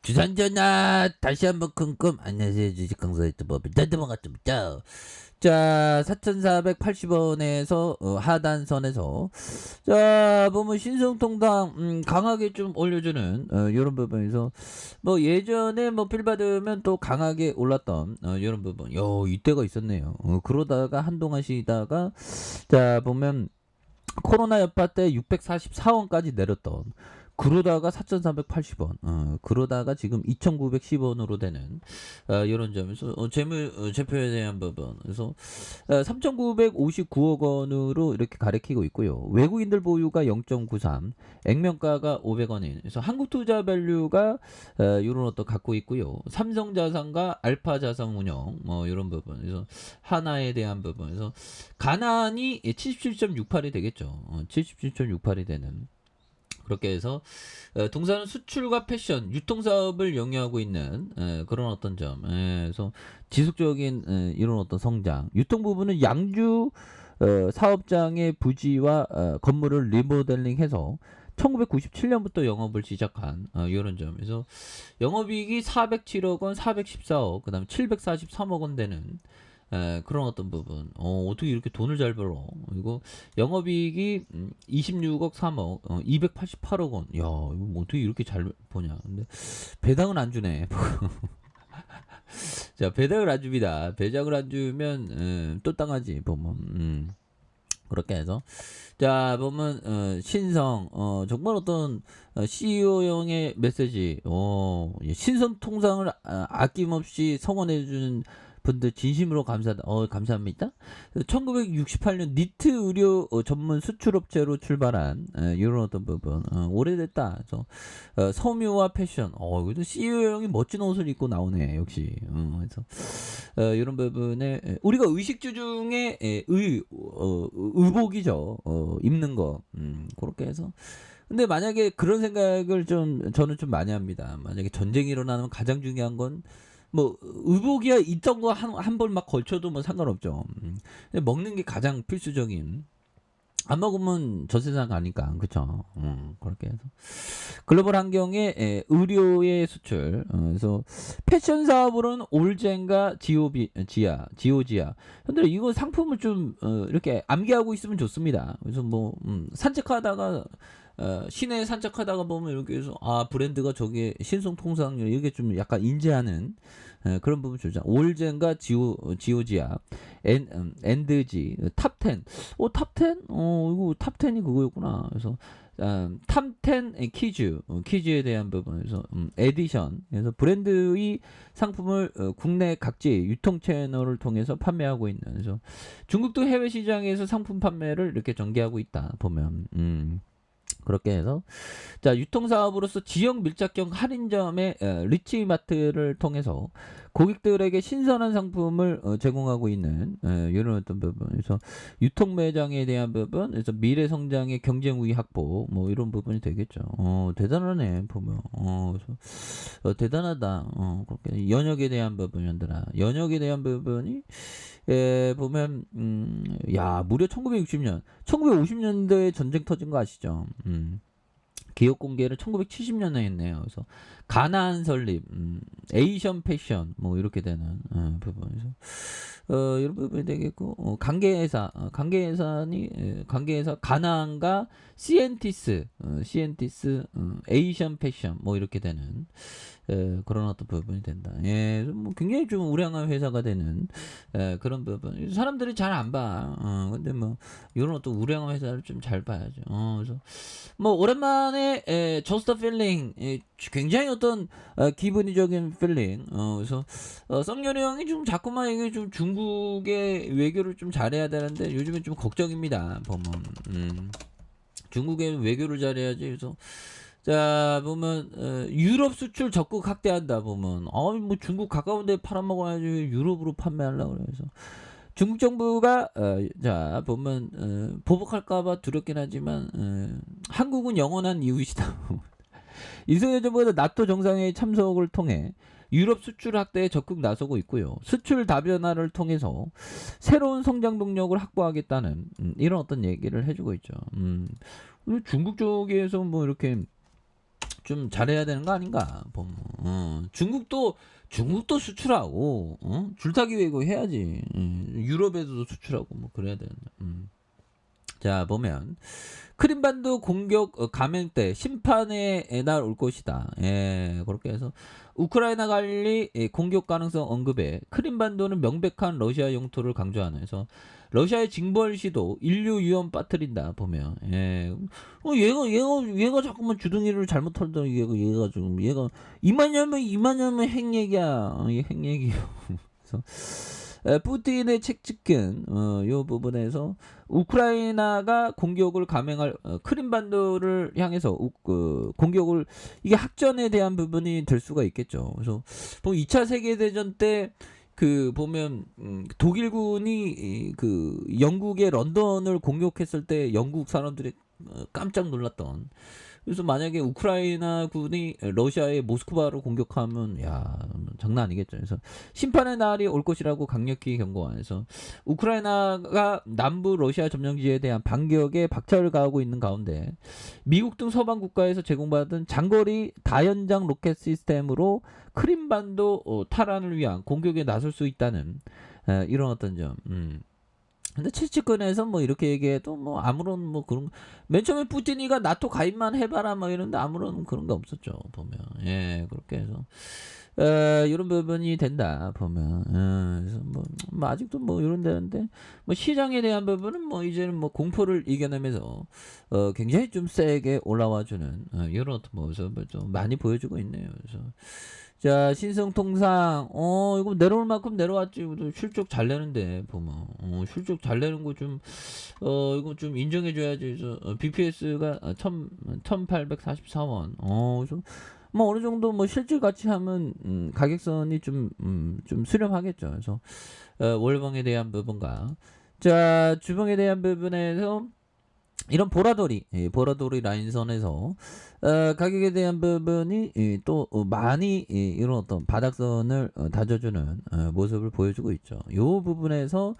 주산전화 다시 한번 끙끙. 안녕하세요, 주식강사 유튜버 민단드만같습니다. 자, 4,480원에서 하단선에서 자 보면 신성통당 강하게 좀 올려주는 이런 부분에서 뭐 예전에 뭐 필 받으면 또 강하게 올랐던 이런 부분. 이때가 있었네요. 그러다가 한동안 쉬다가 자 보면 코로나 여파 때 644원까지 내렸던, 그러다가 4,480원, 그러다가 지금 2,910원으로 되는 이런 점에서 재물 제표에 대한 부분, 그래서 3,959억 원으로 이렇게 가리키고 있고요. 외국인들 보유가 0.93, 액면가가 500원인, 그래서 한국투자밸류가 이런 어떤 갖고 있고요. 삼성자산과 알파자산운용 뭐 이런 부분, 그래서 하나에 대한 부분에서 가난이 77.68이 되겠죠. 77.68이 되는. 그렇게 해서 동사는 수출과 패션, 유통 사업을 영위하고 있는 그런 어떤 점. 그래서 지속적인 이런 어떤 성장. 유통 부분은 양주 사업장의 부지와 건물을 리모델링해서 1997년부터 영업을 시작한 이런 점에서 영업이익이 407억 원, 414억, 그다음에 743억 원 되는 그런 어떤 부분. 어떻게 이렇게 돈을 잘 벌어? 이거 영업이익이 26억 3억, 288억 원. 야, 이거 뭐 어떻게 이렇게 잘 보냐? 근데 배당은 안 주네. 자, 배당을 안 줍니다. 배당을 안 주면 또 땅하지 보면. 그렇게 해서 자 보면 신성 정말 어떤 CEO형의 메시지, 신성 통상을 아낌없이 성원해주는 분들 진심으로 감사하다. 감사합니다. 1968년 니트 의료 전문 수출업체로 출발한 이런 어떤 부분, 오래됐다. 그래서 섬유와 패션, 이것도 CEO형이 멋진 옷을 입고 나오네 역시. 그래서 이런 부분에 우리가 의식주 중에 의복이죠. 입는 거. 그렇게 해서. 근데 만약에 그런 생각을 저는 좀 많이 합니다. 만약에 전쟁이 일어나면 가장 중요한 건 뭐 의복이야 있던 거 한 벌 막 걸쳐도 뭐 상관없죠. 근데 먹는 게 가장 필수적인. 안 먹으면 저 세상 가니까, 그쵸? 그렇게 해서 글로벌 환경에 의료의 수출, 그래서 패션 사업으로는 올젠과 지오지아. 근데 이거 상품을 좀 이렇게 암기하고 있으면 좋습니다. 그래서 뭐 산책하다가 시내 산책하다가 보면 이렇게 해서 브랜드가 저게 신성통상료 이게 좀 약간 인지하는 그런 부분 좋죠. 올젠과 지오지아, 엔드지, 탑10. 탑10? 이거 탑10이 그거였구나. 그래서 탑10 퀴즈에 대한 부분에서 에디션. 그래서 브랜드의 상품을 국내 각지 유통 채널을 통해서 판매하고 있는. 그래서 중국도 해외 시장에서 상품 판매를 이렇게 전개하고 있다 보면. 그렇게 해서 자 유통사업으로서 지역 밀착형 할인점의 리치마트를 통해서 고객들에게 신선한 상품을 제공하고 있는 이런 어떤 부분. 그래서 유통 매장에 대한 부분, 그래서 미래 성장의 경쟁 우위 확보 뭐 이런 부분이 되겠죠. 대단하네 보면. 그래서 대단하다. 그렇게 연역에 대한 부분이더라. 연역에 대한 부분이 보면 무려 1950년대에 전쟁 터진 거 아시죠? 기업 공개를 1970년에 했네요. 그래서 가나안 설립, 에이션 패션 뭐 이렇게 되는 부분에서 이런 부분이 되겠고, 관계회사 가나안과 시엔티스, 에이션 패션 뭐 이렇게 되는 그런 어떤 부분이 된다. 뭐 굉장히 좀 우량한 회사가 되는 그런 부분. 사람들이 잘 안 봐. 근데 뭐 이런 어떤 우량한 회사를 좀 잘 봐야죠. 그래서 뭐 오랜만에 저스트 필링, 굉장히 어떤 기분이적인 필링. 그래서 썸녀리 형이 좀 자꾸만 이게 좀 중국의 외교를 좀 잘해야 되는데 요즘엔 좀 걱정입니다. 보면 중국의 외교를 잘해야지. 그래서 자 보면 유럽 수출 적극 확대한다 보면 뭐 중국 가까운데 팔아먹어야지 유럽으로 판매하려고 그래서 중국 정부가 자 보면 보복할까봐 두렵긴 하지만 한국은 영원한 이웃이다. 윤석열 정부가 나토 정상회의 참석을 통해 유럽 수출 확대에 적극 나서고 있고요. 수출 다변화를 통해서 새로운 성장 동력을 확보하겠다는 이런 어떤 얘기를 해주고 있죠. 중국 쪽에서 뭐 이렇게 좀 잘해야 되는 거 아닌가 보면. 중국도 수출하고, 줄타기 외고 해야지. 유럽에도 수출하고 뭐 그래야 되는데. 자, 보면 크림반도 공격 감행 때 심판의 날 올 것이다. 예, 그렇게 해서 우크라이나 관리 공격 가능성 언급에 크림반도는 명백한 러시아 영토를 강조하면서 러시아의 징벌 시도 인류 위험 빠뜨린다 보면 예. 얘가 자꾸만 주둥이를 잘못 털던 얘가 좀 얘가 이만하면 핵 얘기야. 핵 얘기요. 그래서 푸틴의 책찍근 요 부분에서 우크라이나가 공격을 감행할 크림반도를 향해서 공격을 이게 학전에 대한 부분이 될 수가 있겠죠. 그래서 2차 세계 대전 때 그 보면 독일군이 그 영국의 런던을 공격했을 때 영국 사람들이 깜짝 놀랐던. 그래서 만약에 우크라이나 군이 러시아의 모스크바를 공격하면 야 장난 아니겠죠. 그래서 심판의 날이 올 것이라고 강력히 경고하면서 우크라이나가 남부 러시아 점령지에 대한 반격에 박차를 가하고 있는 가운데 미국 등 서방 국가에서 제공받은 장거리 다연장 로켓 시스템으로 크림반도 탈환을 위한 공격에 나설 수 있다는 이런 어떤 점. 근데 채찍근에서 뭐 이렇게 얘기해도 뭐 아무런 뭐 그런 맨 처음에 푸틴이가 나토 가입만 해봐라 뭐 이런데 아무런 그런 거 없었죠 보면 예 그렇게 해서 이런 부분이 된다 보면 그래서 뭐 아직도 뭐 이런 데는데 뭐 시장에 대한 부분은 뭐 이제는 뭐 공포를 이겨내면서 굉장히 좀 세게 올라와주는 이런 어떤 모습을 좀 많이 보여주고 있네요. 그래서 자, 신성통상, 이거 내려올 만큼 내려왔지. 이거 실적 잘 내는데, 보면. 실적 잘 내는 거 좀, 이거 좀 인정해줘야지. BPS가 1844원. 그래서, 뭐, 어느 정도 뭐 실질 같이 하면, 가격선이 좀 수렴하겠죠. 그래서, 월봉에 대한 부분과, 자, 주봉에 대한 부분에서, 이런 보라돌이 라인선에서 가격에 대한 부분이 또 많이 이런 어떤 바닥선을 다져주는 모습을 보여주고 있죠. 이 부분에서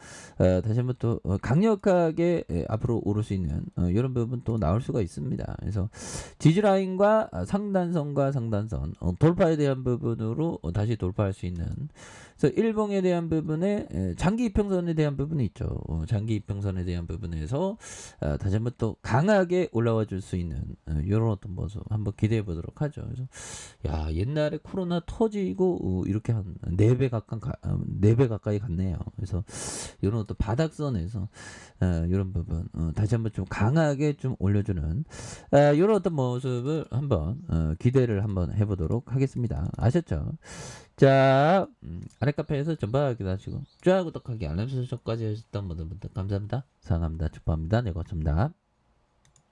다시 한번 또 강력하게 앞으로 오를 수 있는 이런 부분 또 나올 수가 있습니다. 그래서 지지라인과 상단선과 상단선 돌파에 대한 부분으로 다시 돌파할 수 있는 그래서 일봉에 대한 부분에 장기 이평선에 대한 부분이 있죠. 장기 이평선에 대한 부분에서 다시 한번 또 강하게 올라와 줄 수 있는 이런 어떤 모습 한번 기대해 보도록 하죠. 그래서 야 옛날에 코로나 터지고 이렇게 한 4배 가까이 갔네요. 그래서 이런 어떤 바닥선에서 이런 부분 다시 한번 좀 강하게 좀 올려주는 이런 어떤 모습을 한번 기대를 한번 해보도록 하겠습니다. 아셨죠? 자, 아래 카페에서 전방하기 하시고, 좋아요, 구독하기, 알람 설정까지 하셨던 모든 분들 감사합니다. 사랑합니다. 축복합니다. 네, 고맙습니다.